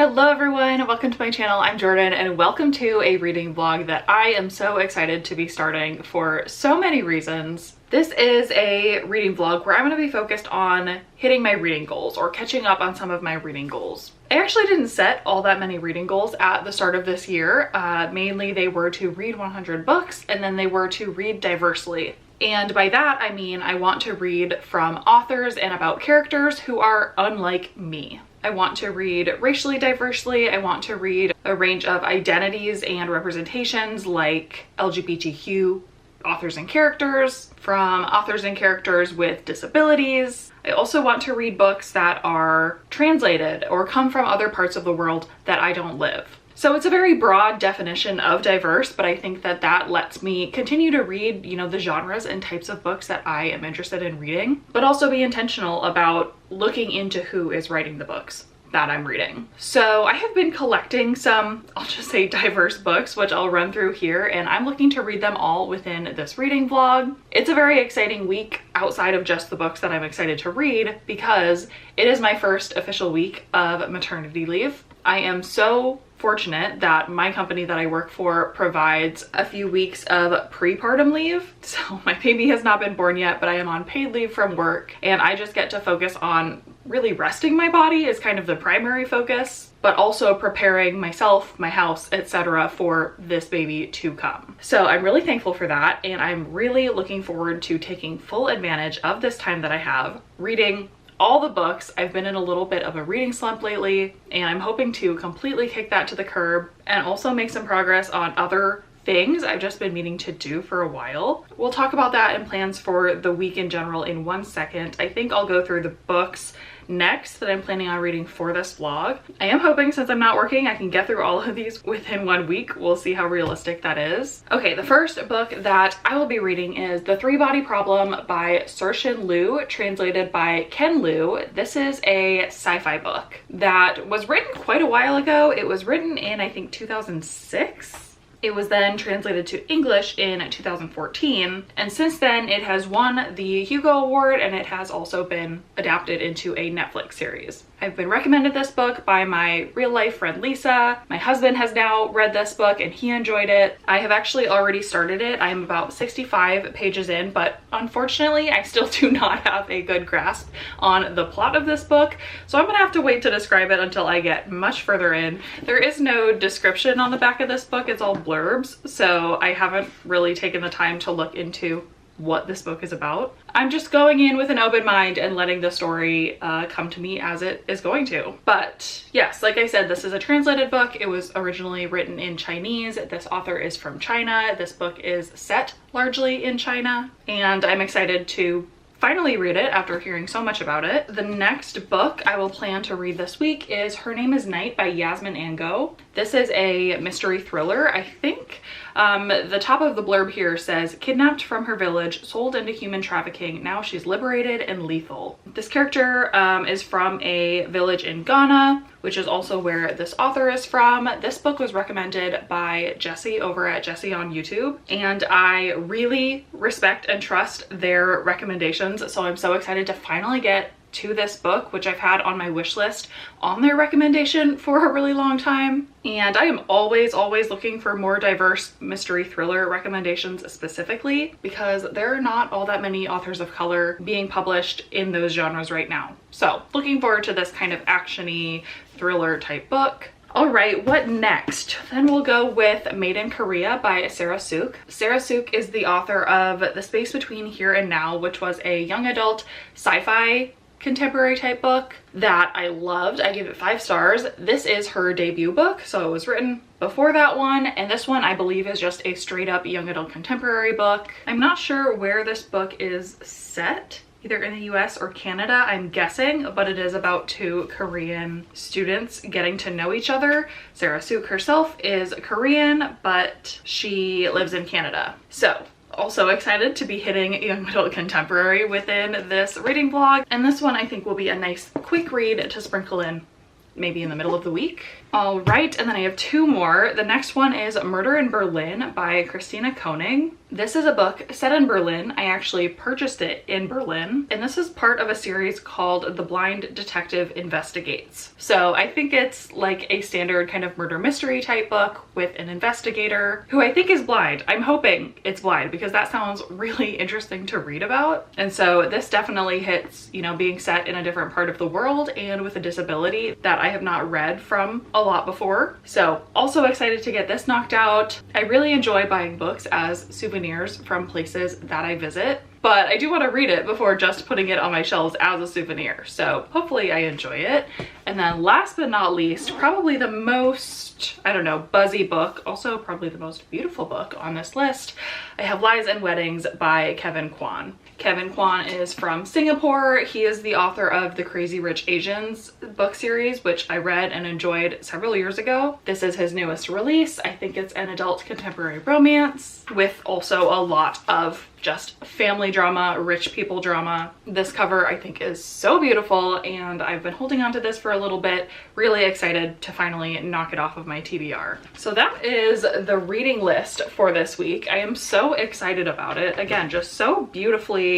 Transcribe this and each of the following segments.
Hello everyone, welcome to my channel. I'm Jordan and welcome to a reading vlog that I am so excited to be starting for so many reasons. This is a reading vlog where I'm going to be focused on hitting my reading goals or catching up on some of my reading goals. I actually didn't set all that many reading goals at the start of this year. Mainly they were to read 100 books and then they were to read diversely. And by that, I mean I want to read from authors and about characters who are unlike me. I want to read racially diversely. I want to read a range of identities and representations like LGBTQ authors and characters, from authors and characters with disabilities. I also want to read books that are translated or come from other parts of the world that I don't live. So it's a very broad definition of diverse, but I think that that lets me continue to read, the genres and types of books that I am interested in reading, but also be intentional about looking into who is writing the books that I'm reading. So I have been collecting some, I'll just say diverse books, which I'll run through here, and I'm looking to read them all within this reading vlog. It's a very exciting week outside of just the books that I'm excited to read because it is my first official week of maternity leave. I am so fortunate that my company that I work for provides a few weeks of prepartum leave. So my baby has not been born yet, but I am on paid leave from work and I just get to focus on really resting my body is kind of the primary focus, but also preparing myself, my house, etc. for this baby to come. So I'm really thankful for that and I'm really looking forward to taking full advantage of this time that I have reading all the books. I've been in a little bit of a reading slump lately and I'm hoping to completely kick that to the curb and also make some progress on other things I've just been meaning to do for a while. We'll talk about that and plans for the week in general in 1 second. I think I'll go through the books next that I'm planning on reading for this vlog. I am hoping since I'm not working I can get through all of these within 1 week. We'll see how realistic that is. Okay, the first book that I will be reading is The Three-Body Problem by Saoirse Liu, translated by Ken Liu. This is a sci-fi book that was written quite a while ago. It was written in, I think, 2006. It was then translated to English in 2014, and since then it has won the Hugo Award and it has also been adapted into a Netflix series. I've been recommended this book by my real life friend Lisa. My husband has now read this book and he enjoyed it. I have actually already started it. I am about 65 pages in, but unfortunately I still do not have a good grasp on the plot of this book, so I'm gonna have to wait to describe it until I get much further in. There is no description on the back of this book, it's all blurbs, so I haven't really taken the time to look into what this book is about. I'm just going in with an open mind and letting the story come to me as it is going to. But yes, like I said, this is a translated book. It was originally written in Chinese. This author is from China. This book is set largely in China, and I'm excited to finally read it after hearing so much about it. The next book I will plan to read this week is Her Name is Night by Yasmin Ango. This is a mystery thriller, I think. The top of the blurb here says, kidnapped from her village, sold into human trafficking, now she's liberated and lethal. This character is from a village in Ghana, which is also where this author is from. This book was recommended by Jessie over at Jessie on YouTube, and I really respect and trust their recommendations, so I'm so excited to finally get to this book, which I've had on my wish list on their recommendation for a really long time. And I am always looking for more diverse mystery thriller recommendations specifically because there are not all that many authors of color being published in those genres right now. So looking forward to this kind of action-y thriller type book. All right, what next? Then we'll go with Made in Korea by Sarah Suk. Sarah Suk is the author of The Space Between Here and Now, which was a young adult sci-fi contemporary type book that I loved. I gave it 5 stars. This is her debut book, so it was written before that one, and this one I believe is just a straight up young adult contemporary book. I'm not sure where this book is set, either in the US or Canada, I'm guessing, but it is about 2 Korean students getting to know each other. Sarah Suk herself is Korean, but she lives in Canada. So also excited to be hitting young adult contemporary within this reading vlog, and this one I think will be a nice quick read to sprinkle in maybe in the middle of the week. All right, and then I have 2 more. The next one is Murder in Berlin by Christina Koenig. This is a book set in Berlin. I actually purchased it in Berlin, and this is part of a series called The Blind Detective Investigates. So I think it's like a standard kind of murder mystery type book with an investigator who I think is blind. I'm hoping it's blind because that sounds really interesting to read about. And so this definitely hits, you know, being set in a different part of the world and with a disability that I have not read from a lot before. So also excited to get this knocked out. I really enjoy buying books as souvenirs from places that I visit, but I do want to read it before just putting it on my shelves as a souvenir. So hopefully I enjoy it. And then last but not least, probably the most, I don't know, buzzy book, also probably the most beautiful book on this list, I have Lies and Weddings by Kevin Kwan. Kevin Kwan is from Singapore. He is the author of the Crazy Rich Asians book series, which I read and enjoyed several years ago. This is his newest release. I think it's an adult contemporary romance with also a lot of just family drama, rich people drama. This cover I think is so beautiful, and I've been holding on to this for a little bit. Really excited to finally knock it off of my TBR. So that is the reading list for this week. I am so excited about it. Again, just so beautifully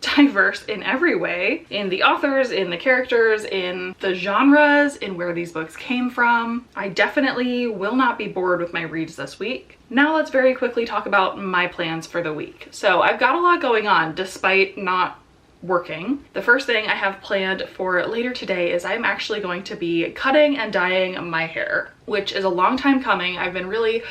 diverse in every way, in the authors, in the characters, in the genres, in where these books came from. I definitely will not be bored with my reads this week. Now let's very quickly talk about my plans for the week. So I've got a lot going on despite not working. The first thing I have planned for later today is I'm actually going to be cutting and dyeing my hair, which is a long time coming. I've been really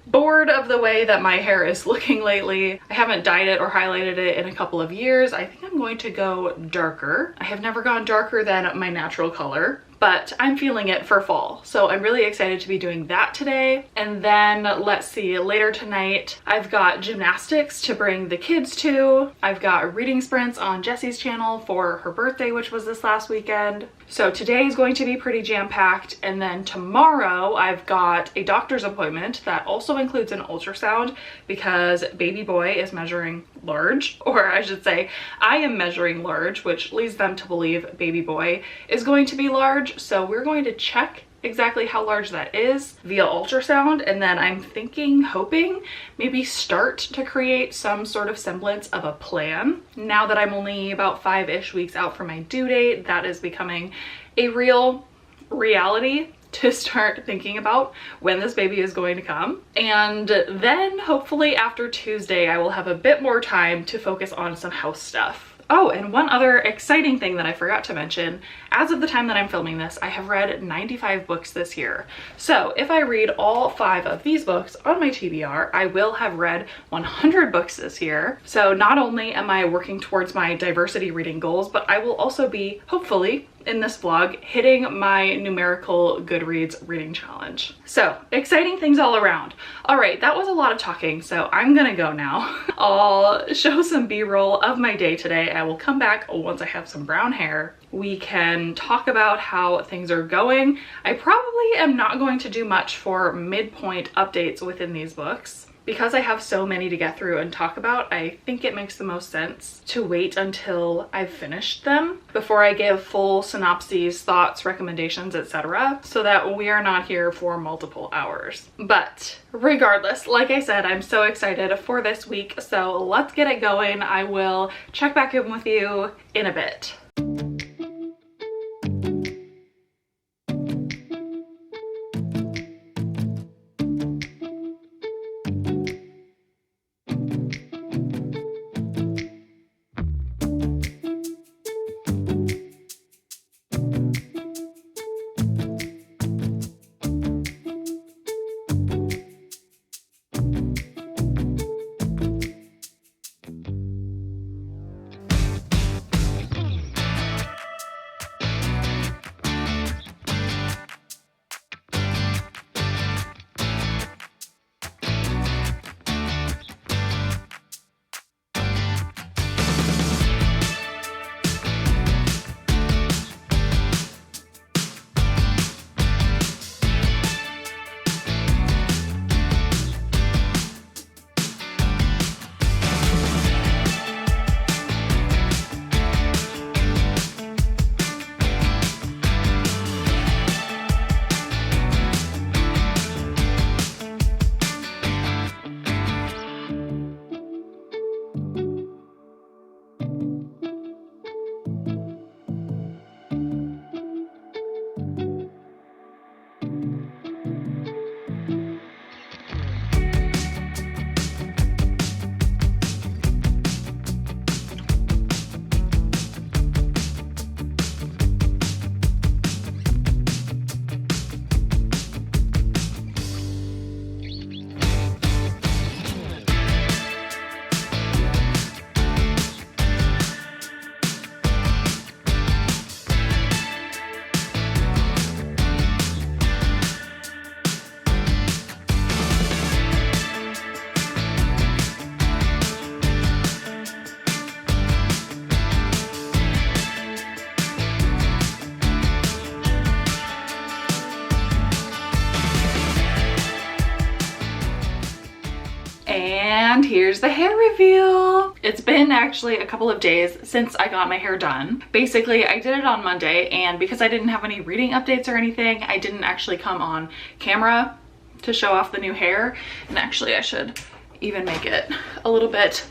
bored of the way that my hair is looking lately. I haven't dyed it or highlighted it in a couple of years. I think I'm going to go darker. I have never gone darker than my natural color, but I'm feeling it for fall. So I'm really excited to be doing that today. And then let's see, later tonight, I've got gymnastics to bring the kids to. I've got reading sprints on Jessie's channel for her birthday, which was this last weekend. So today is going to be pretty jam-packed. And then tomorrow I've got a doctor's appointment that also includes an ultrasound because baby boy is measuring large, or I should say I am measuring large, which leads them to believe baby boy is going to be large. So we're going to check exactly how large that is via ultrasound, and then I'm thinking, hoping, maybe start to create some sort of semblance of a plan. Now that I'm only about 5-ish weeks out from my due date, that is becoming a real reality to start thinking about when this baby is going to come. And then hopefully after Tuesday, I will have a bit more time to focus on some house stuff. Oh, and one other exciting thing that I forgot to mention, as of the time that I'm filming this, I have read 95 books this year. So if I read all 5 of these books on my TBR, I will have read 100 books this year. So not only am I working towards my diversity reading goals, but I will also be, hopefully, in this vlog, hitting my numerical Goodreads reading challenge. So exciting things all around. All right, that was a lot of talking, so I'm gonna go now. I'll show some B-roll of my day today. I will come back once I have some brown hair. We can talk about how things are going. I probably am not going to do much for midpoint updates within these books. Because I have so many to get through and talk about, I think it makes the most sense to wait until I've finished them before I give full synopses, thoughts, recommendations, etc., so that we are not here for multiple hours. But regardless, like I said, I'm so excited for this week, so let's get it going. I will check back in with you in a bit. And here's the hair reveal. It's been actually a couple of days since I got my hair done. Basically, I did it on Monday, and because I didn't have any reading updates or anything, I didn't actually come on camera to show off the new hair. And actually, I should even make it a little bit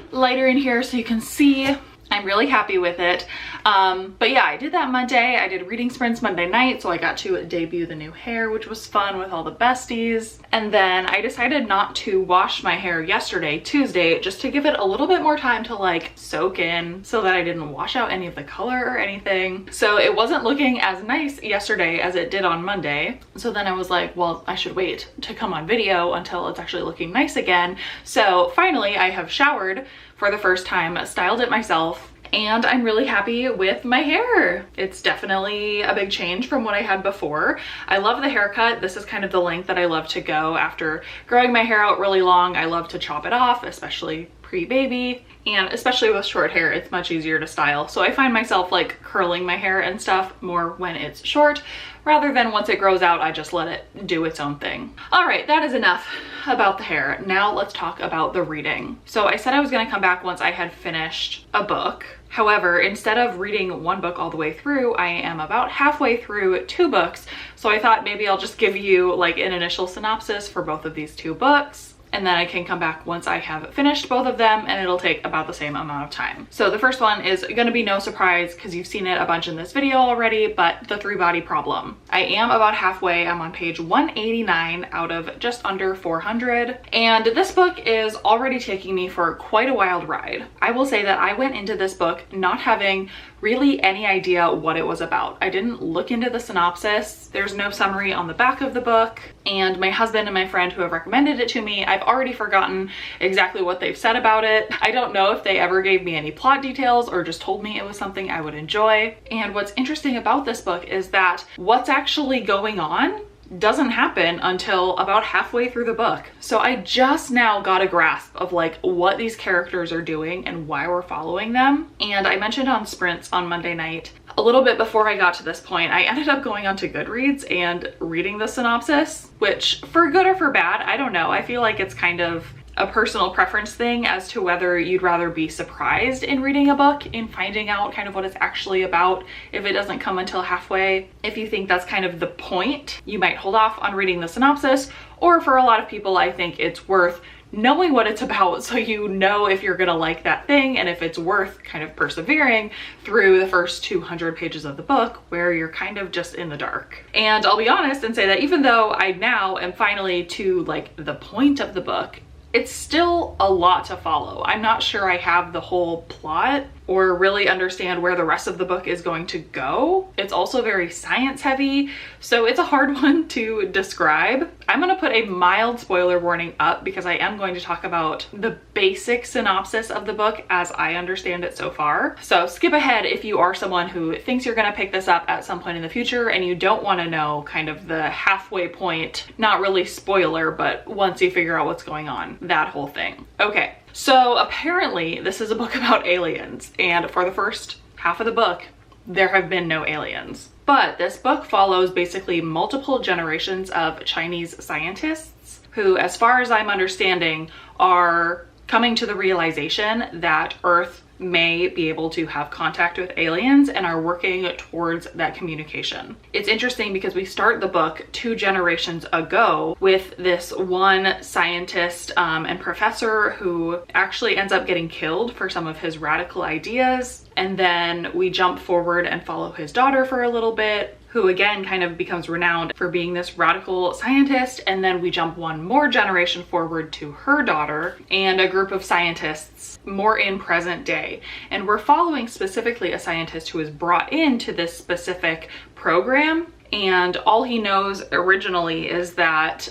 lighter in here so you can see. I'm really happy with it. But yeah, I did that Monday. I did reading sprints Monday night, so I got to debut the new hair, which was fun with all the besties. And then I decided not to wash my hair yesterday, Tuesday, just to give it a little bit more time to like soak in so that I didn't wash out any of the color or anything. So it wasn't looking as nice yesterday as it did on Monday. So then I was like, well, I should wait to come on video until it's actually looking nice again. So finally I have showered for the first time, styled it myself, and I'm really happy with my hair. It's definitely a big change from what I had before. I love the haircut. This is kind of the length that I love to go after growing my hair out really long. I love to chop it off, especially pre-baby, and especially with short hair, it's much easier to style. So I find myself like curling my hair and stuff more when it's short, rather than once it grows out, I just let it do its own thing. All right, that is enough about the hair. Now let's talk about the reading. So I said I was gonna come back once I had finished a book. However, instead of reading one book all the way through, I am about halfway through 2 books. So I thought maybe I'll just give you like an initial synopsis for both of these 2 books. And then I can come back once I have finished both of them, and it'll take about the same amount of time. So the first one is gonna be no surprise because you've seen it a bunch in this video already, but The 3-Body Problem. I am about halfway. I'm on page 189 out of just under 400. And this book is already taking me for quite a wild ride. I will say that I went into this book not having really any idea what it was about. I didn't look into the synopsis. There's no summary on the back of the book. And my husband and my friend who have recommended it to me, I've already forgotten exactly what they've said about it. I don't know if they ever gave me any plot details or just told me it was something I would enjoy. And what's interesting about this book is that what's actually going on doesn't happen until about halfway through the book. So I just now got a grasp of like what these characters are doing and why we're following them. And I mentioned on sprints on Monday night, a little bit before I got to this point, I ended up going onto Goodreads and reading the synopsis, which for good or for bad, I don't know. I feel like it's kind of a personal preference thing as to whether you'd rather be surprised in reading a book and finding out kind of what it's actually about if it doesn't come until halfway. If you think that's kind of the point, you might hold off on reading the synopsis, or for a lot of people, I think it's worth knowing what it's about so you know if you're gonna like that thing and if it's worth kind of persevering through the first 200 pages of the book where you're kind of just in the dark. And I'll be honest and say that even though I now am finally to like the point of the book, it's still a lot to follow. I'm not sure I have the whole plot or really understand where the rest of the book is going to go. It's also very science heavy, so it's a hard one to describe. I'm gonna put a mild spoiler warning up because I am going to talk about the basic synopsis of the book as I understand it so far. So skip ahead if you are someone who thinks you're gonna pick this up at some point in the future and you don't wanna know kind of the halfway point, not really spoiler, but once you figure out what's going on, that whole thing. Okay. So apparently this is a book about aliens, and for the first half of the book, there have been no aliens. But this book follows basically multiple generations of Chinese scientists who, as far as I'm understanding, are coming to the realization that Earth may be able to have contact with aliens and are working towards that communication. It's interesting because we start the book 2 generations ago with this one scientist and professor who actually ends up getting killed for some of his radical ideas. And then we jump forward and follow his daughter for a little bit, who again kind of becomes renowned for being this radical scientist. And then we jump one more generation forward to her daughter and a group of scientists more in present day. And we're following specifically a scientist who was brought into this specific program. And all he knows originally is that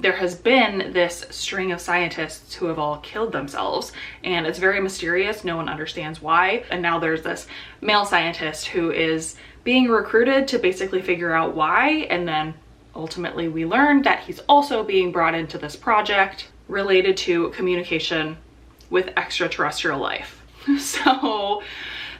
there has been this string of scientists who have all killed themselves, and it's very mysterious. No one understands why. And now there's this male scientist who is being recruited to basically figure out why. And then ultimately we learn that he's also being brought into this project related to communication with extraterrestrial life. So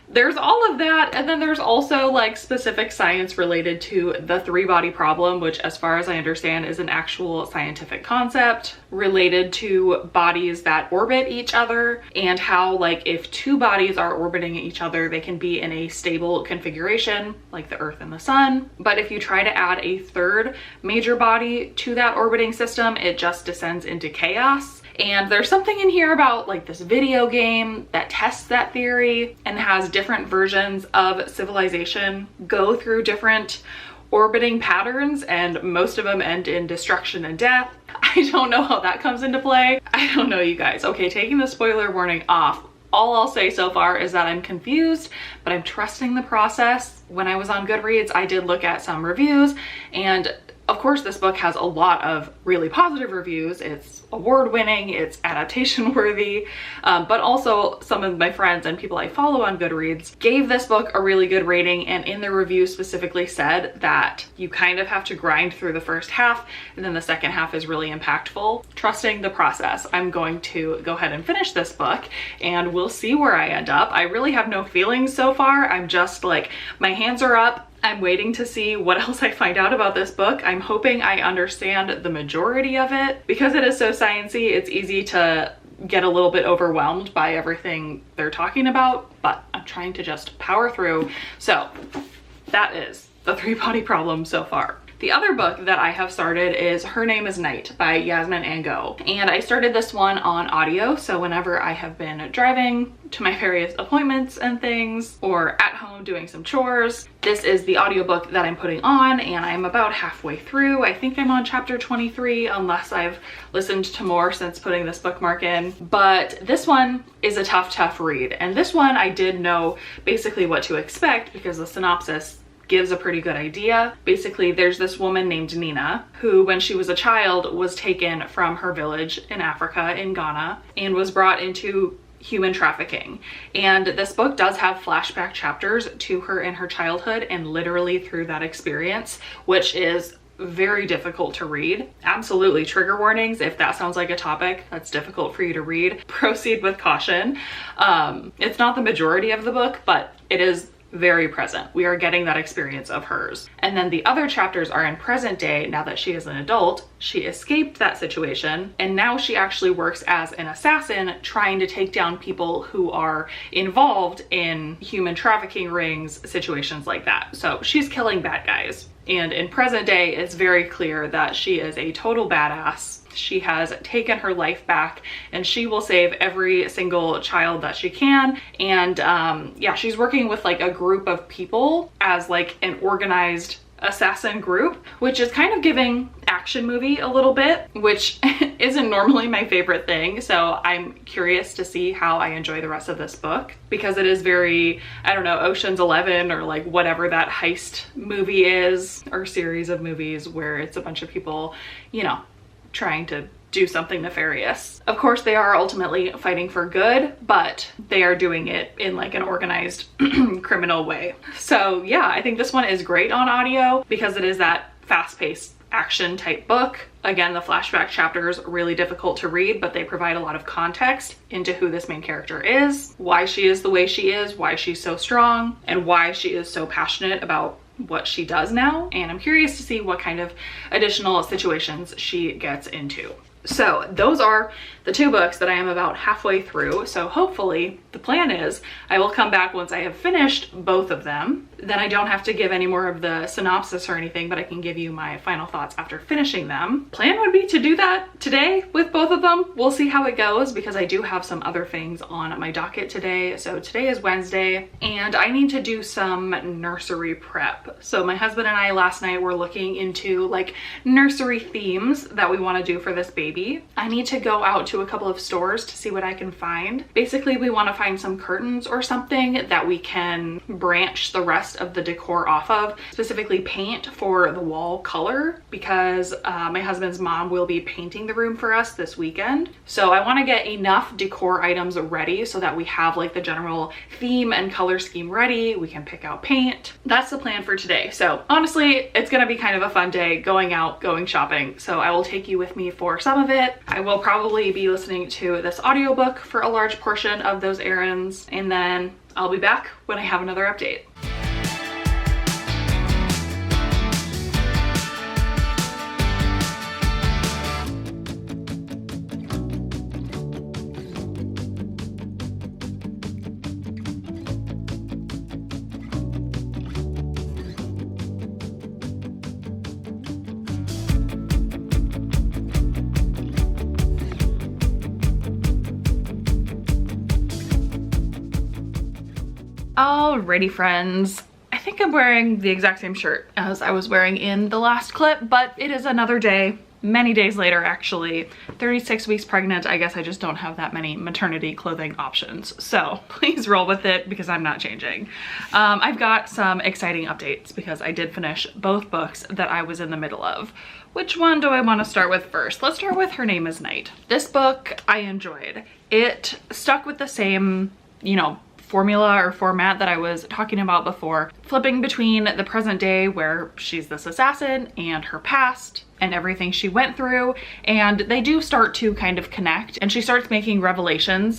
there's all of that, and then there's also like specific science related to the three-body problem, which as far as I understand is an actual scientific concept related to bodies that orbit each other, and how like if two bodies are orbiting each other, they can be in a stable configuration like the Earth and the Sun, but if you try to add a third major body to that orbiting system, it just descends into chaos. And there's something in here about like this video game that tests that theory and has different versions of civilization go through different orbiting patterns, and most of them end in destruction and death. I don't know how that comes into play. I don't know, you guys. Okay, taking the spoiler warning off, all I'll say so far is that I'm confused, but I'm trusting the process. When I was on Goodreads, I did look at some reviews, and of course, this book has a lot of really positive reviews. It's award-winning, it's adaptation-worthy, but also some of my friends and people I follow on Goodreads gave this book a really good rating, and in the review specifically said that you kind of have to grind through the first half, and then the second half is really impactful. Trusting the process, I'm going to go ahead and finish this book, and we'll see where I end up. I really have no feelings so far. I'm just like, my hands are up. I'm waiting to see what else I find out about this book. I'm hoping I understand the majority of it. Because it is so sciencey, it's easy to get a little bit overwhelmed by everything they're talking about, but I'm trying to just power through. So that is the three-body problem so far. The other book that I have started is Her Name is Night by Yasmin Ango. And I started this one on audio, so whenever I have been driving to my various appointments and things, or at home doing some chores, this is the audiobook that I'm putting on, and I'm about halfway through. I think I'm on chapter 23, unless I've listened to more since putting this bookmark in. But this one is a tough read. And this one I did know basically what to expect because the synopsis gives a pretty good idea. Basically, there's this woman named Nina who, when she was a child, was taken from her village in Africa, in Ghana, and was brought into human trafficking. And this book does have flashback chapters to her in her childhood and literally through that experience, which is very difficult to read. Absolutely trigger warnings if that sounds like a topic that's difficult for you to read. Proceed with caution. It's not the majority of the book, but it is very present. We are getting that experience of hers. And then the other chapters are in present day. Now that she is an adult, she escaped that situation, and now she actually works as an assassin trying to take down people who are involved in human trafficking rings, situations like that. So she's killing bad guys. And in present day, it's very clear that she is a total badass. She has taken her life back, and she will save every single child that she can. And yeah, she's working with like a group of people as like an organized assassin group, which is kind of giving action movie a little bit, which isn't normally my favorite thing. So I'm curious to see how I enjoy the rest of this book, because it is very, I don't know, Ocean's 11 or like whatever that heist movie is, or series of movies where it's a bunch of people, you know, trying to do something nefarious. Of course, they are ultimately fighting for good, but they are doing it in like an organized criminal way. So yeah, I think this one is great on audio because it is that fast-paced action type book. Again, the flashback chapters are really difficult to read, but they provide a lot of context into who this main character is, why she is the way she is, why she's so strong, and why she is so passionate about what she does now. And I'm curious to see what kind of additional situations she gets into. So those are the two books that I am about halfway through. So hopefully the plan is I will come back once I have finished both of them. Then I don't have to give any more of the synopsis or anything, but I can give you my final thoughts after finishing them. Plan would be to do that today with both of them. We'll see how it goes because I do have some other things on my docket today. So today is Wednesday and I need to do some nursery prep. So my husband and I last night were looking into like nursery themes that we want to do for this baby. I need to go out to a couple of stores to see what I can find. Basically, we want to find some curtains or something that we can branch the rest of the decor off of, specifically paint for the wall color, because my husband's mom will be painting the room for us this weekend. So I want to get enough decor items ready so that we have like the general theme and color scheme ready. We can pick out paint. That's the plan for today. So honestly, it's going to be kind of a fun day going out, going shopping. So I will take you with me for some of it. I will probably be listening to this audiobook for a large portion of those errands, and then I'll be back when I have another update. Alrighty friends, I think I'm wearing the exact same shirt as I was wearing in the last clip, but it is another day, many days later actually. 36 weeks pregnant, I guess I just don't have that many maternity clothing options. So please roll with it because I'm not changing. I've got some exciting updates because I did finish both books that I was in the middle of. Which one do I want to start with first? Let's start with Her Name is Night. This book I enjoyed. It stuck with the same, you know, formula or format that I was talking about before, flipping between the present day where she's this assassin and her past and everything she went through, and they do start to kind of connect, and she starts making revelations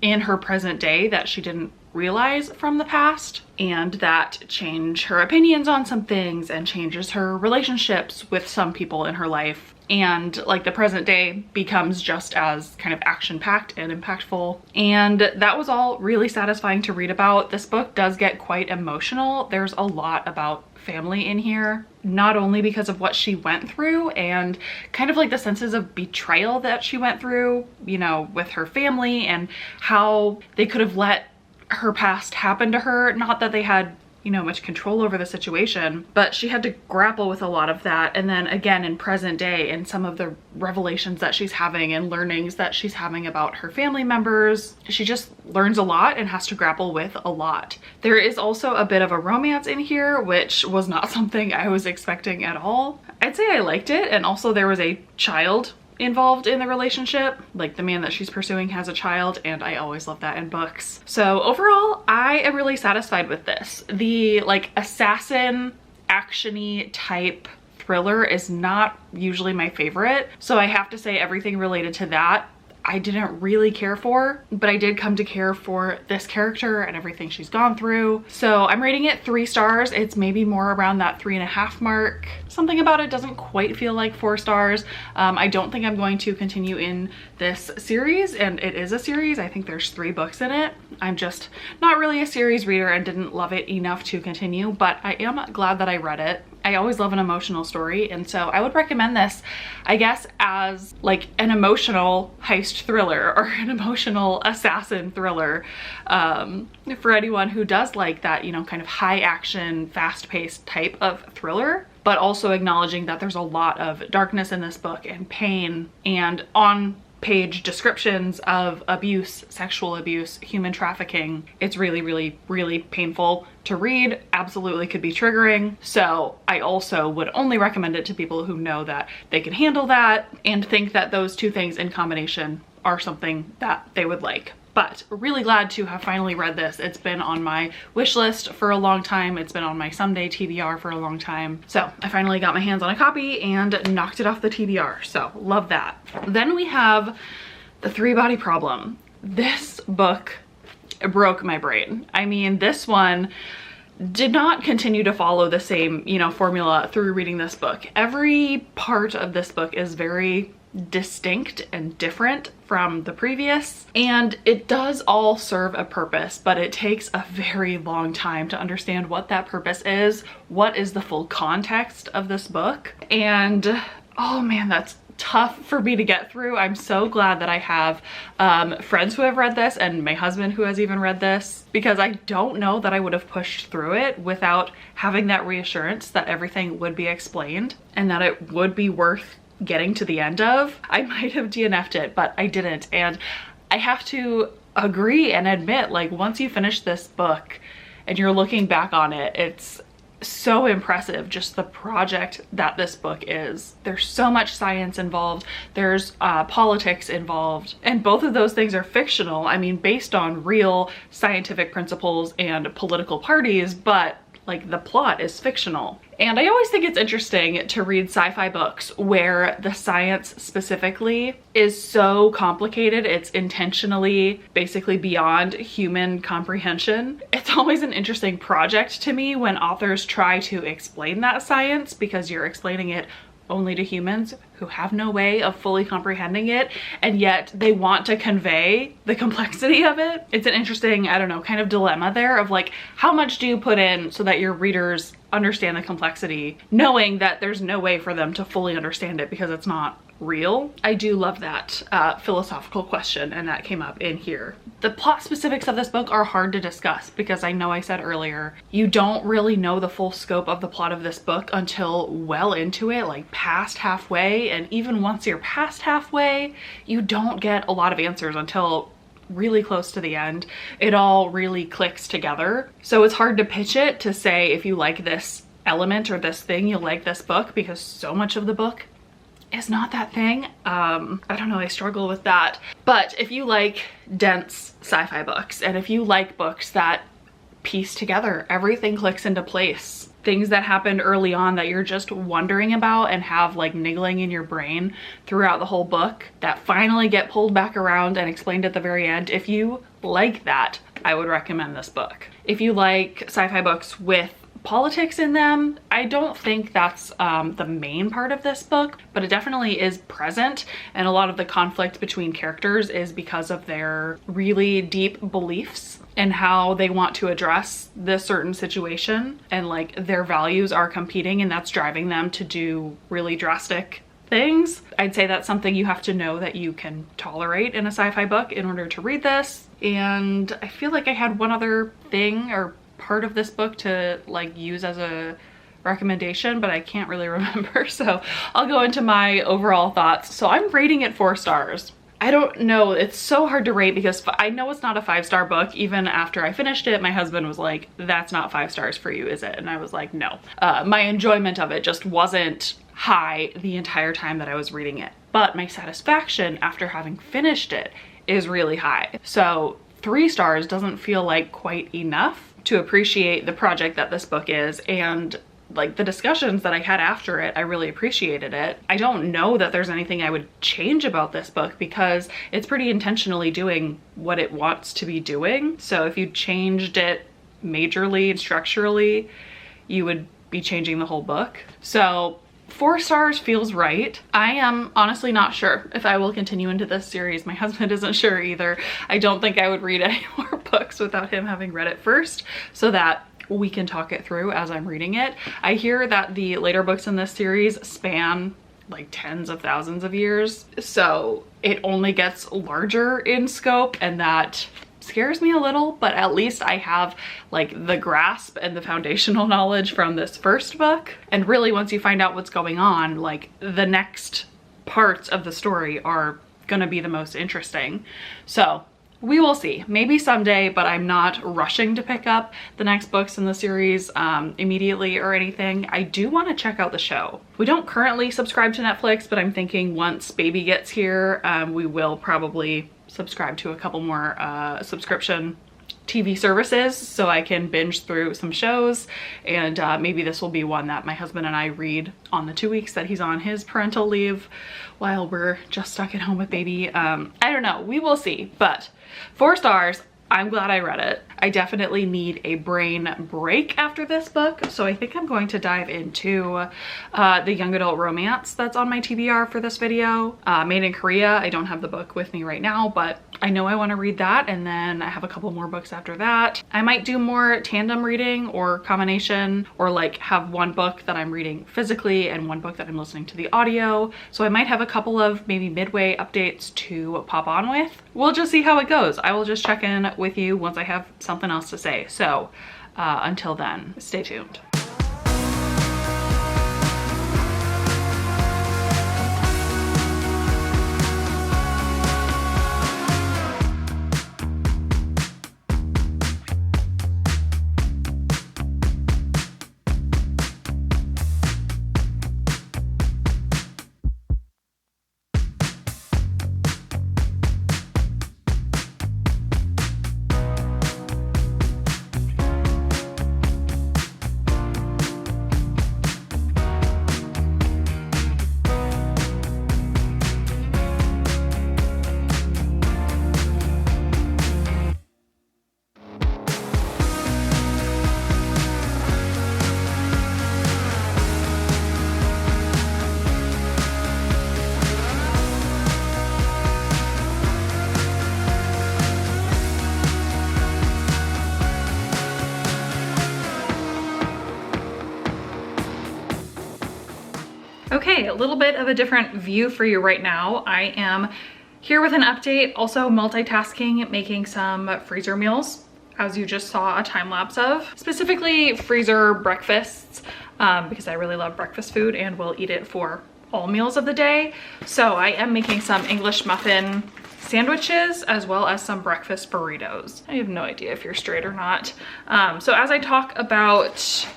in her present day that she didn't realize from the past, and that change her opinions on some things and changes her relationships with some people in her life. And like the present day becomes just as kind of action-packed and impactful. And that was all really satisfying to read about. This book does get quite emotional. There's a lot about family in here, not only because of what she went through and kind of like the senses of betrayal that she went through, you know, with her family and how they could have let her past happen to her. Not that they had, you know, much control over the situation, but she had to grapple with a lot of that. And then again in present day and some of the revelations that she's having and learnings that she's having about her family members, she just learns a lot and has to grapple with a lot. There is also a bit of a romance in here, which was not something I was expecting at all. I'd say I liked it, and also there was a child involved in the relationship. Like the man that she's pursuing has a child, and I always love that in books. So overall, I am really satisfied with this. The like assassin action-y type thriller is not usually my favorite, so I have to say everything related to that I didn't really care for, but I did come to care for this character and everything she's gone through. So I'm rating it 3 stars. It's maybe more around that 3.5 mark. Something about it doesn't quite feel like 4 stars. I don't think I'm going to continue in this series, and it is a series. I think there's 3 books in it. I'm just not really a series reader and didn't love it enough to continue, but I am glad that I read it. I always love an emotional story, and so I would recommend this, I guess, as like an emotional heist thriller or an emotional assassin thriller for anyone who does like that, you know, kind of high action, fast-paced type of thriller, but also acknowledging that there's a lot of darkness in this book and pain and on-page descriptions of abuse, sexual abuse, human trafficking. It's really, really, really painful to read. Absolutely could be triggering. So I also would only recommend it to people who know that they can handle that and think that those 2 things in combination are something that they would like. But really glad to have finally read this. It's been on my wish list for a long time. It's been on my someday TBR for a long time. So I finally got my hands on a copy and knocked it off the TBR. So love that. Then we have The 3-Body Problem. This book broke my brain. I mean, this one did not continue to follow the same, you know, formula through reading this book. Every part of this book is very distinct and different from the previous, and it does all serve a purpose, but it takes a very long time to understand what that purpose is, what is the full context of this book, and oh man, that's tough for me to get through. I'm so glad that I have friends who have read this and my husband who has even read this, because I don't know that I would have pushed through it without having that reassurance that everything would be explained and that it would be worth getting to the end of. I might have DNF'd it, but I didn't. And I have to agree and admit, like, once you finish this book and you're looking back on it, it's so impressive, just the project that this book is. There's so much science involved, there's politics involved, and both of those things are fictional. I mean, based on real scientific principles and political parties, but like the plot is fictional. And I always think it's interesting to read sci-fi books where the science specifically is so complicated, it's intentionally basically beyond human comprehension. It's always an interesting project to me when authors try to explain that science, because you're explaining it only to humans who have no way of fully comprehending it, and yet they want to convey the complexity of it. It's an interesting, I don't know, kind of dilemma there of like, how much do you put in so that your readers understand the complexity, knowing that there's no way for them to fully understand it because it's not real? I do love that philosophical question, and that came up in here. The plot specifics of this book are hard to discuss because I know I said earlier, you don't really know the full scope of the plot of this book until well into it, like past halfway. And even once you're past halfway, you don't get a lot of answers until really close to the end. It all really clicks together. So it's hard to pitch it to say if you like this element or this thing, you'll like this book, because so much of the book is not that thing. I don't know, I struggle with that. But if you like dense sci-fi books, and if you like books that piece together, everything clicks into place, things that happened early on that you're just wondering about and have like niggling in your brain throughout the whole book that finally get pulled back around and explained at the very end, if you like that, I would recommend this book. If you like sci-fi books with politics in them, I don't think that's the main part of this book, but it definitely is present, and a lot of the conflict between characters is because of their really deep beliefs and how they want to address this certain situation, and like their values are competing, and that's driving them to do really drastic things. I'd say that's something you have to know that you can tolerate in a sci-fi book in order to read this. And I feel like I had one other thing or part of this book to like use as a recommendation, but I can't really remember, so I'll go into my overall thoughts. So I'm rating it 4 stars. I don't know, it's so hard to rate because I know it's not a 5-star book. Even after I finished it, my husband was like, that's not 5 stars for you, is it? And I was like, no. My enjoyment of it just wasn't high the entire time that I was reading it, but my satisfaction after having finished it is really high. So 3 stars doesn't feel like quite enough to appreciate the project that this book is, and like the discussions that I had after it, I really appreciated it. I don't know that there's anything I would change about this book because it's pretty intentionally doing what it wants to be doing. So if you changed it majorly and structurally, you would be changing the whole book. So 4 stars feels right. I am honestly not sure if I will continue into this series. My husband isn't sure either. I don't think I would read any more books without him having read it first, so that we can talk it through as I'm reading it. I hear that the later books in this series span like tens of thousands of years, so it only gets larger in scope, and that scares me a little, but at least I have like the grasp and the foundational knowledge from this first book. And really, once you find out what's going on, like the next parts of the story are gonna be the most interesting. So we will see, maybe someday, but I'm not rushing to pick up the next books in the series immediately or anything. I do want to check out the show. We don't currently subscribe to Netflix, but I'm thinking once baby gets here, we will probably subscribe to a couple more subscription TV services so I can binge through some shows, and maybe this will be one that my husband and I read on the 2 weeks that he's on his parental leave while we're just stuck at home with baby. I don't know, we will see, but 4 stars. I'm glad I read it. I definitely need a brain break after this book, so I think I'm going to dive into the young adult romance that's on my TBR for this video. Made in Korea. I don't have the book with me right now, but I know I want to read that, and then I have a couple more books after that. I might do more tandem reading or combination, or like have one book that I'm reading physically and one book that I'm listening to the audio. So I might have a couple of maybe midway updates to pop on with. We'll just see how it goes. I will just check in with you once I have something else to say. So until then, stay tuned. Okay, a little bit of a different view for you right now. I am here with an update, also multitasking, making some freezer meals, as you just saw a time lapse of. Specifically freezer breakfasts, because I really love breakfast food and will eat it for all meals of the day. So I am making some English muffin sandwiches as well as some breakfast burritos. I have no idea if you're straight or not. So as I talk about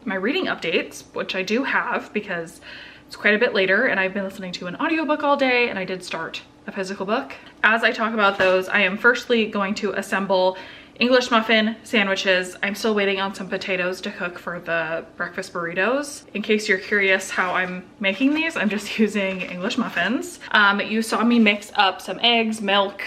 my reading updates, which I do have because it's quite a bit later and I've been listening to an audiobook all day and I did start a physical book. As I talk about those, I am firstly going to assemble English muffin sandwiches. I'm still waiting on some potatoes to cook for the breakfast burritos. In case you're curious how I'm making these, I'm just using English muffins. You saw me mix up some eggs, milk,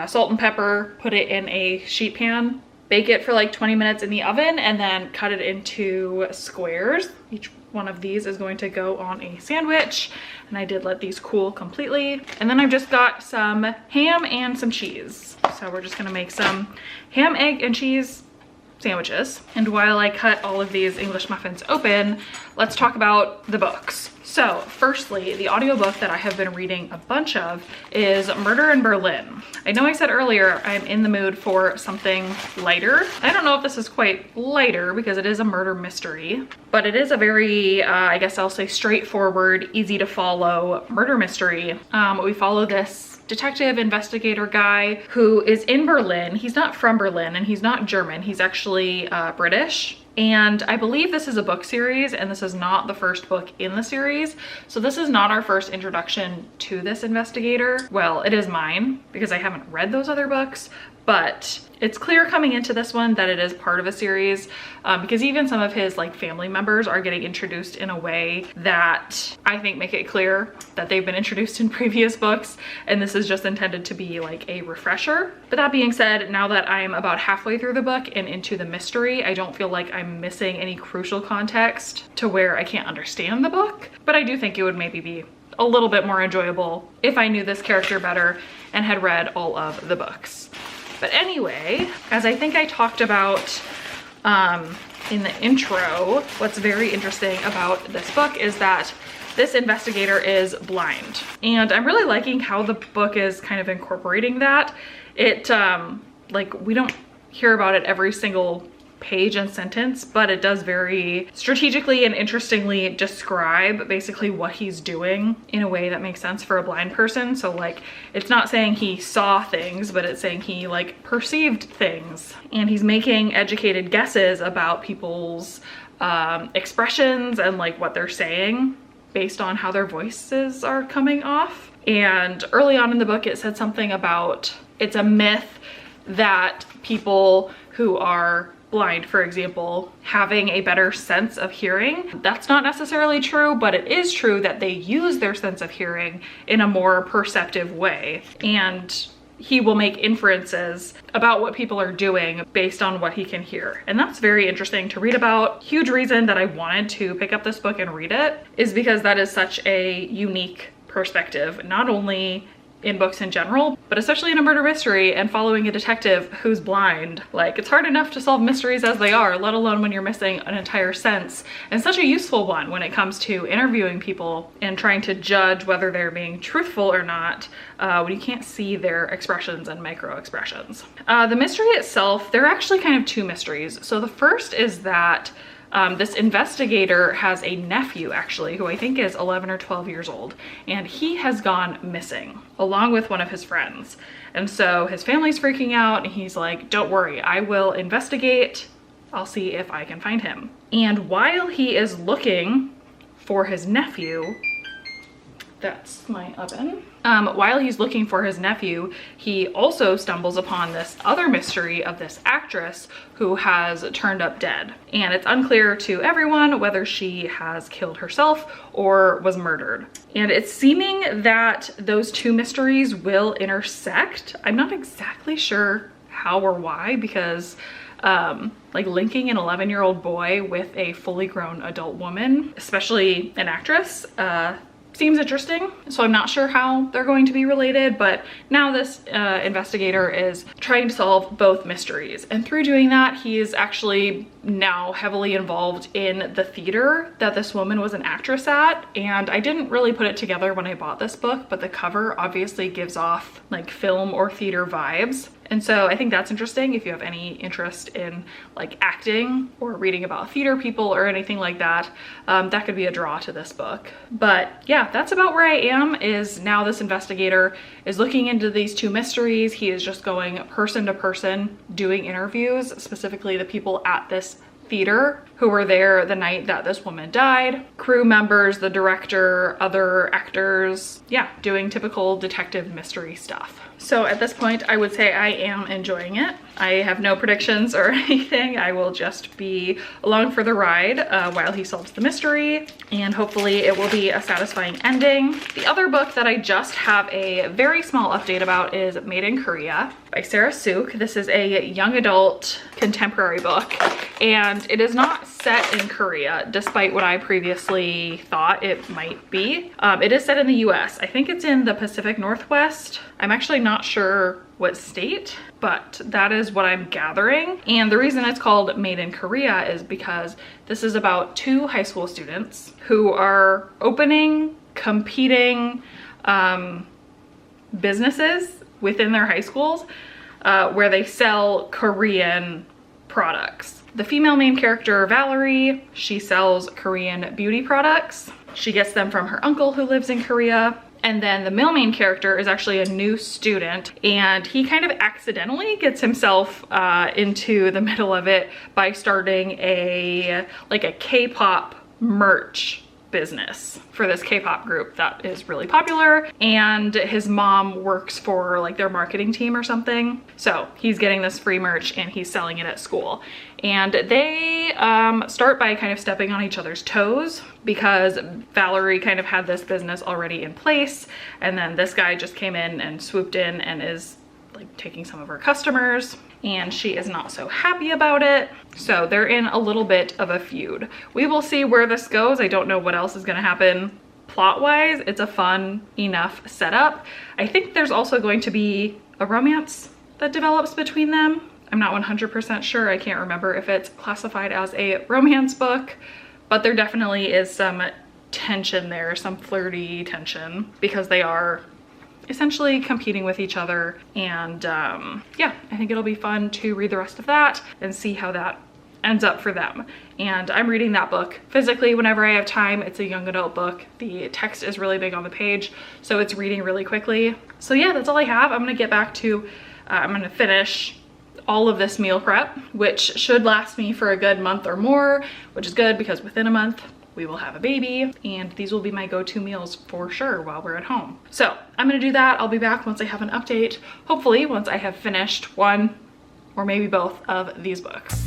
salt and pepper, put it in a sheet pan, bake it for like 20 minutes in the oven, and then cut it into squares. Each one of these is going to go on a sandwich, and I did let these cool completely. And then I've just got some ham and some cheese. So we're just gonna make some ham, egg, and cheese sandwiches. And while I cut all of these English muffins open, let's talk about the books. So firstly, the audiobook that I have been reading a bunch of is Murder in Berlin. I know I said earlier I'm in the mood for something lighter. I don't know if this is quite lighter because it is a murder mystery, but it is a very, I guess I'll say straightforward, easy to follow murder mystery. We follow this detective investigator guy who is in Berlin. He's not from Berlin and he's not German. He's actually British. And I believe this is a book series and this is not the first book in the series. So this is not our first introduction to this investigator. Well, it is mine because I haven't read those other books, but it's clear coming into this one that it is part of a series because even some of his like family members are getting introduced in a way that I think make it clear that they've been introduced in previous books, and this is just intended to be like a refresher. But that being said, now that I'm about halfway through the book and into the mystery, I don't feel like I'm missing any crucial context to where I can't understand the book, but I do think it would maybe be a little bit more enjoyable if I knew this character better and had read all of the books. But anyway, as I think I talked about in the intro, what's very interesting about this book is that this investigator is blind. And I'm really liking how the book is kind of incorporating that. It, like, we don't hear about it every single page and sentence, but it does very strategically and interestingly describe basically what he's doing in a way that makes sense for a blind person. So like, it's not saying he saw things, but it's saying he like perceived things, and he's making educated guesses about people's expressions and like what they're saying based on how their voices are coming off. And early on in the book, it said something about it's a myth that people who are blind, for example, having a better sense of hearing. That's not necessarily true, but it is true that they use their sense of hearing in a more perceptive way. And he will make inferences about what people are doing based on what he can hear. And that's very interesting to read about. Huge reason that I wanted to pick up this book and read it is because that is such a unique perspective, not only in books in general, but especially in a murder mystery and following a detective who's blind. Like, it's hard enough to solve mysteries as they are, let alone when you're missing an entire sense, and such a useful one when it comes to interviewing people and trying to judge whether they're being truthful or not when you can't see their expressions and micro expressions. The mystery itself, there are actually kind of two mysteries. So the first is that this investigator has a nephew actually who I think is 11 or 12 years old, and he has gone missing along with one of his friends. And so his family's freaking out and he's like, don't worry, I will investigate. I'll see if I can find him. And while he is looking for his nephew, that's my oven. While he's looking for his nephew, he also stumbles upon this other mystery of this actress who has turned up dead. And it's unclear to everyone whether she has killed herself or was murdered. And it's seeming that those two mysteries will intersect. I'm not exactly sure how or why, because like linking an 11-year-old boy with a fully grown adult woman, especially an actress, seems interesting. So I'm not sure how they're going to be related, but now this investigator is trying to solve both mysteries. And through doing that, he is actually now heavily involved in the theater that this woman was an actress at. And I didn't really put it together when I bought this book, but the cover obviously gives off like film or theater vibes. And so I think that's interesting if you have any interest in like acting or reading about theater people or anything like that. That could be a draw to this book. But yeah, that's about where I am. Is now this investigator is looking into these two mysteries. He is just going person to person doing interviews, specifically the people at this theater who were there the night that this woman died, crew members, the director, other actors, yeah, doing typical detective mystery stuff. So at this point, I would say I am enjoying it. I have no predictions or anything. I will just be along for the ride while he solves the mystery, and hopefully it will be a satisfying ending. The other book that I just have a very small update about is Made in Korea by Sarah Suk. This is a young adult contemporary book, and it is not set in Korea, despite what I previously thought it might be. It is set in the US. I think it's in the Pacific Northwest. I'm actually not sure what state, but that is what I'm gathering. And the reason it's called Made in Korea is because this is about two high school students who are opening competing businesses within their high schools where they sell Korean products. The female main character, Valerie, she sells Korean beauty products. She gets them from her uncle who lives in Korea. And then the male main character is actually a new student, and he kind of accidentally gets himself into the middle of it by starting a K-pop merch business for this K-pop group that is really popular, and his mom works for like their marketing team or something. So he's getting this free merch and he's selling it at school, and they start by kind of stepping on each other's toes because Valerie kind of had this business already in place, and then this guy just came in and swooped in and is like taking some of her customers, and she is not so happy about it. So they're in a little bit of a feud. We will see where this goes. I don't know what else is going to happen plot-wise. It's a fun enough setup. I think there's also going to be a romance that develops between them. I'm not 100% sure. I can't remember if it's classified as a romance book, but there definitely is some tension there, some flirty tension, because they are essentially competing with each other. And yeah, I think it'll be fun to read the rest of that and see how that ends up for them. And I'm reading that book physically whenever I have time. It's a young adult book. The text is really big on the page, so it's reading really quickly. So yeah, that's all I have. I'm gonna get back to, I'm gonna finish all of this meal prep, which should last me for a good month or more, which is good because within a month we will have a baby, and these will be my go-to meals for sure while we're at home. So I'm gonna do that. I'll be back once I have an update, hopefully once I have finished one or maybe both of these books.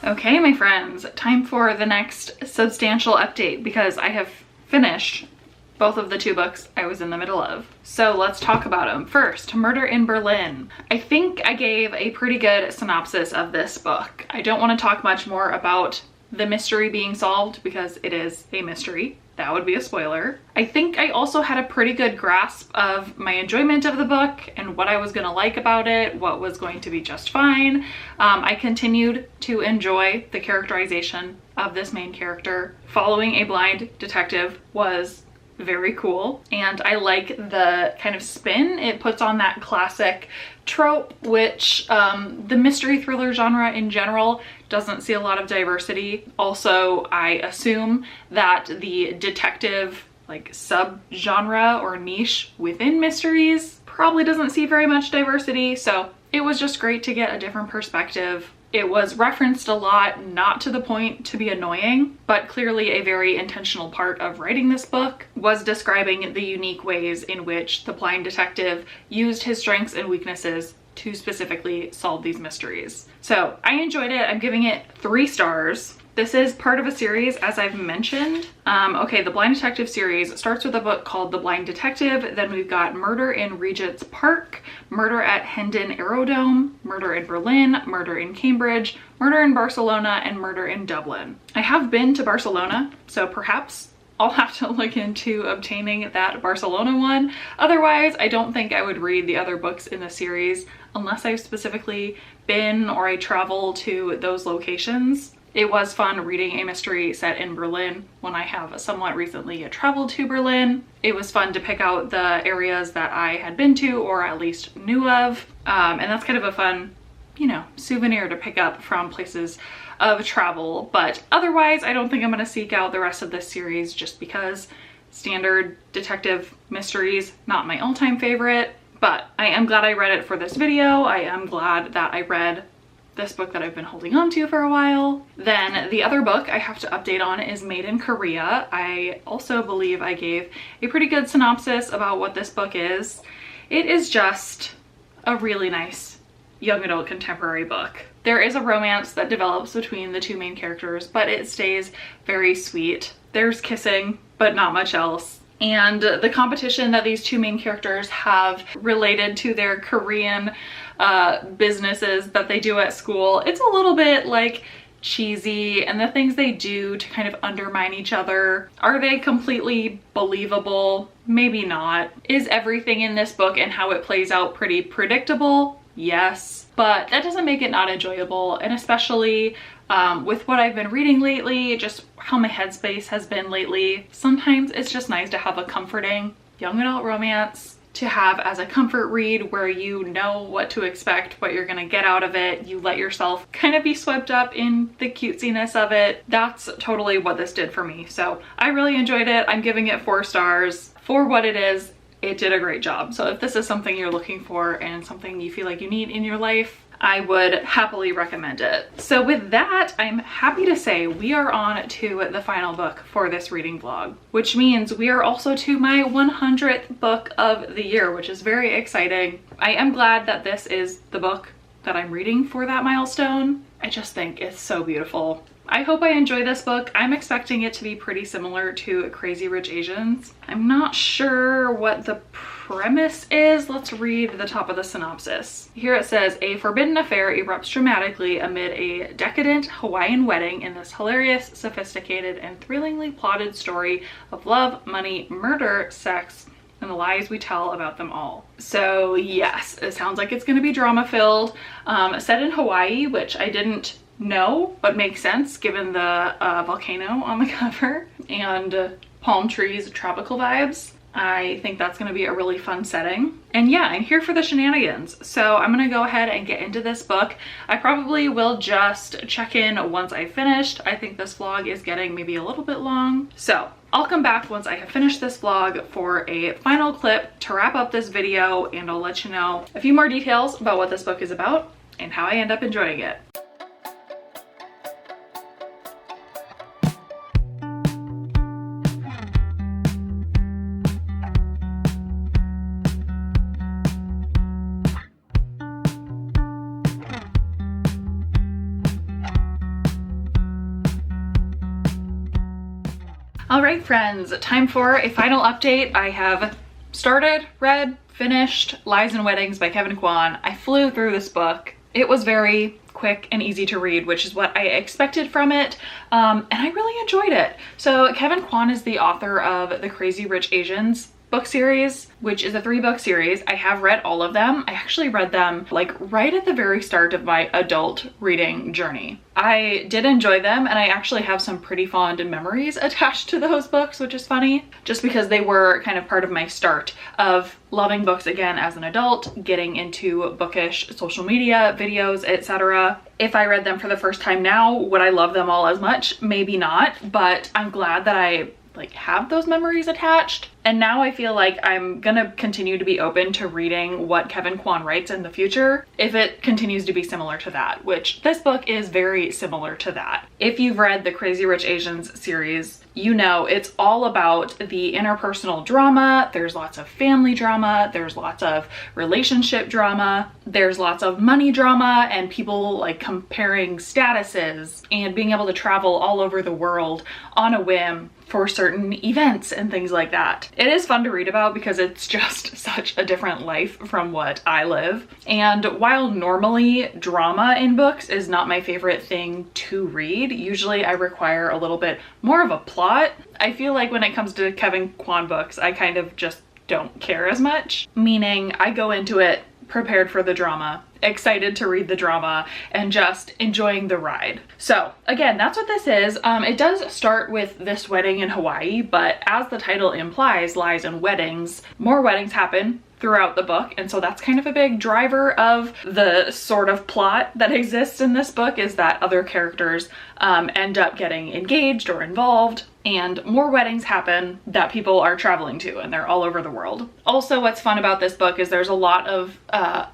Okay, my friends, time for the next substantial update because I have finished both of the two books I was in the middle of. So let's talk about them. First, Murder in Berlin. I think I gave a pretty good synopsis of this book. I don't want to talk much more about the mystery being solved because it is a mystery. that would be a spoiler. I think I also had a pretty good grasp of my enjoyment of the book and what I was going to like about it, what was going to be just fine. I continued to enjoy the characterization of this main character. Following a blind detective was very cool, and I like the kind of spin it puts on that classic trope, which the mystery thriller genre in general doesn't see a lot of diversity. Also, I assume that the detective like sub-genre or niche within mysteries probably doesn't see very much diversity, so it was just great to get a different perspective. It was referenced a lot, not to the point to be annoying, but clearly a very intentional part of writing this book was describing the unique ways in which the blind detective used his strengths and weaknesses to specifically solve these mysteries. So I enjoyed it. I'm giving it 3 stars. This is part of a series, as I've mentioned. Okay, the Blind Detective series starts with a book called The Blind Detective. Then we've got Murder in Regent's Park, Murder at Hendon Aerodrome, Murder in Berlin, Murder in Cambridge, Murder in Barcelona, and Murder in Dublin. I have been to Barcelona, so perhaps I'll have to look into obtaining that Barcelona one. Otherwise, I don't think I would read the other books in the series unless I've specifically been or I travel to those locations. It was fun reading a mystery set in Berlin when I have somewhat recently traveled to Berlin. It was fun to pick out the areas that I had been to or at least knew of. And that's kind of a fun, you know, souvenir to pick up from places of travel. But otherwise, I don't think I'm going to seek out the rest of this series just because standard detective mysteries, not my all-time favorite. But I am glad I read it for this video. I am glad that I read this book that I've been holding on to for a while. Then the other book I have to update on is Made in Korea. I also believe I gave a pretty good synopsis about what this book is. It is just a really nice young adult contemporary book. There is a romance that develops between the 2 main characters, but it stays very sweet. There's kissing, but not much else. And the competition that these 2 main characters have related to their Korean businesses that they do at school, it's a little bit like cheesy, and the things they do to kind of undermine each other, are they completely believable? Maybe not. Is everything in this book and how it plays out pretty predictable? Yes, but that doesn't make it not enjoyable, and especially with what I've been reading lately, just how my headspace has been lately, sometimes it's just nice to have a comforting young adult romance to have as a comfort read where you know what to expect, what you're gonna get out of it. You let yourself kind of be swept up in the cutesiness of it. That's totally what this did for me. So I really enjoyed it. I'm giving it 4 stars. For what it is, it did a great job. So if this is something you're looking for and something you feel like you need in your life, I would happily recommend it. So with that, I'm happy to say we are on to the final book for this reading vlog, which means we are also to my 100th book of the year, which is very exciting. I am glad that this is the book that I'm reading for that milestone. I just think it's so beautiful. I hope I enjoy this book. I'm expecting it to be pretty similar to Crazy Rich Asians. I'm not sure what the premise is. Let's read the top of the synopsis. Here it says, a forbidden affair erupts dramatically amid a decadent Hawaiian wedding in this hilarious, sophisticated, and thrillingly plotted story of love, money, murder, sex, and the lies we tell about them all. So yes, it sounds like it's going to be drama filled. Set in Hawaii, which I didn't know, but makes sense given the volcano on the cover and palm trees, tropical vibes. I think that's going to be a really fun setting. And yeah, I'm here for the shenanigans. So I'm going to go ahead and get into this book. I probably will just check in once I've finished. I think this vlog is getting maybe a little bit long. So I'll come back once I have finished this vlog for a final clip to wrap up this video, and I'll let you know a few more details about what this book is about and how I end up enjoying it. All right, friends, time for a final update. I have started, read, finished Lies and Weddings by Kevin Kwan. I flew through this book It was very quick and easy to read, which is what I expected from it, and I really enjoyed it. So Kevin Kwan is the author of the Crazy Rich Asians book series, which is a 3-book series. I have read all of them. I actually read them like right at the very start of my adult reading journey. I did enjoy them, and I actually have some pretty fond memories attached to those books, which is funny, just because they were kind of part of my start of loving books again as an adult, getting into bookish social media videos, etc. If I read them for the first time now, would I love them all as much? Maybe not, but I'm glad that I like have those memories attached. And now I feel like I'm gonna continue to be open to reading what Kevin Kwan writes in the future if it continues to be similar to that, which this book is very similar to that. If you've read the Crazy Rich Asians series, you know it's all about the interpersonal drama. There's lots of family drama, there's lots of relationship drama, there's lots of money drama, and people like comparing statuses and being able to travel all over the world on a whim for certain events and things like that. It is fun to read about because it's just such a different life from what I live. And while normally drama in books is not my favorite thing to read, usually I require a little bit more of a plot. I feel like when it comes to Kevin Kwan books, I kind of just don't care as much, meaning I go into it prepared for the drama, excited to read the drama, and just enjoying the ride. So again, that's what this is. It does start with this wedding in Hawaii, but as the title implies, lies in weddings. More weddings happen throughout the book, and so that's kind of a big driver of the sort of plot that exists in this book, is that other characters end up getting engaged or involved, and more weddings happen that people are traveling to, and they're all over the world. Also, what's fun about this book is there's a lot of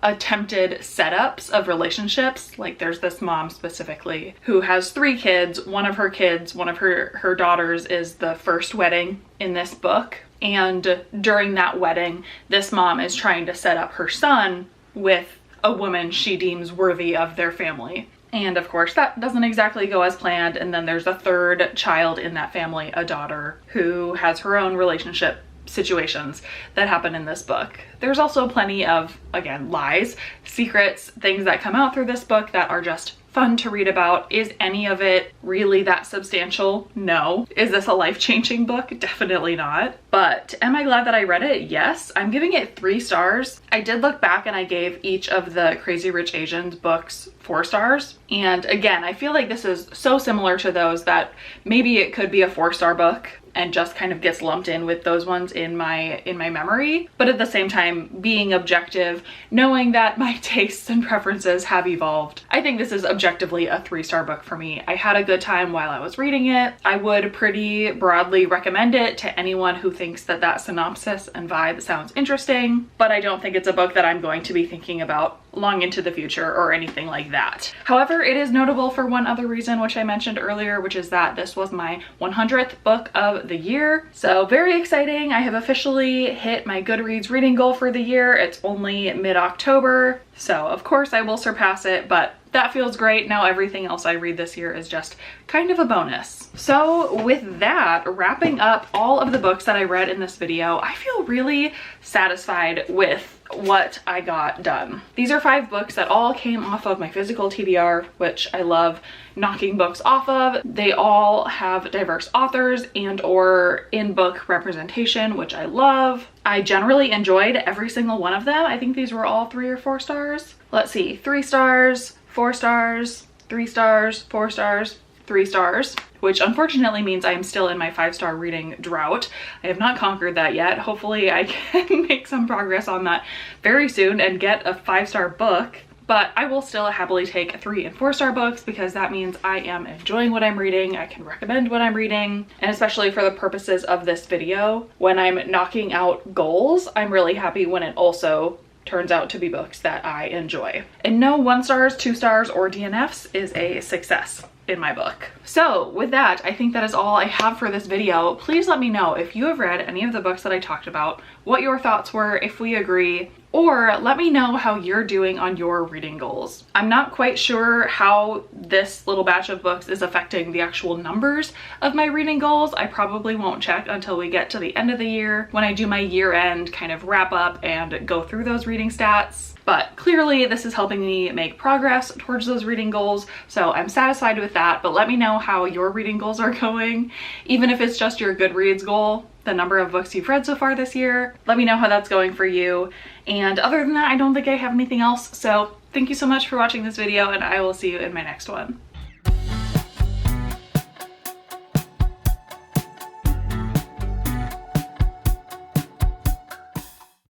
attempted setups of relationships. Like there's this mom specifically who has 3 kids. One of her daughters is the first wedding in this book. And during that wedding, this mom is trying to set up her son with a woman she deems worthy of their family. And of course, that doesn't exactly go as planned. And then there's a 3rd child in that family, a daughter, who has her own relationship situations that happen in this book. There's also plenty of, again, lies, secrets, things that come out through this book that are just fun to read about. Is any of it really that substantial? No. Is this a life-changing book? Definitely not. But am I glad that I read it? Yes. I'm giving it 3 stars. I did look back and I gave each of the Crazy Rich Asians books 4 stars. And again, I feel like this is so similar to those that maybe it could be a 4-star book and just kind of gets lumped in with those ones in my memory. But at the same time, being objective, knowing that my tastes and preferences have evolved, I think this is objectively a 3-star book for me. I had a good time while I was reading it. I would pretty broadly recommend it to anyone who thinks that that synopsis and vibe sounds interesting, but I don't think it's a book that I'm going to be thinking about long into the future or anything like that. However, it is notable for one other reason, which I mentioned earlier, which is that this was my 100th book of the year. So very exciting. I have officially hit my Goodreads reading goal for the year. It's only mid-October, so of course I will surpass it, but that feels great. Now everything else I read this year is just kind of a bonus. So with that, wrapping up all of the books that I read in this video, I feel really satisfied with what I got done. These are 5 books that all came off of my physical TBR, which I love knocking books off of. They all have diverse authors and or in-book representation, which I love. I generally enjoyed every single one of them. I think these were all 3 or 4 stars. Let's see, 3 stars, 4 stars, 3 stars, 4 stars, 3 stars, which unfortunately means I am still in my 5-star reading drought. I have not conquered that yet. Hopefully I can make some progress on that very soon and get a 5-star book. But I will still happily take 3 and 4-star books because that means I am enjoying what I'm reading. I can recommend what I'm reading. And especially for the purposes of this video, when I'm knocking out goals, I'm really happy when it also turns out to be books that I enjoy. And no 1 stars, 2 stars, or DNFs is a success in my book. So with that, I think that is all I have for this video. Please let me know if you have read any of the books that I talked about, what your thoughts were, if we agree, or let me know how you're doing on your reading goals. I'm not quite sure how this little batch of books is affecting the actual numbers of my reading goals. I probably won't check until we get to the end of the year when I do my year-end kind of wrap up and go through those reading stats. but clearly this is helping me make progress towards those reading goals, so I'm satisfied with that. But let me know how your reading goals are going, even if it's just your Goodreads goal, the number of books you've read so far this year. Let me know how that's going for you. And other than that, I don't think I have anything else. So thank you so much for watching this video, and I will see you in my next one.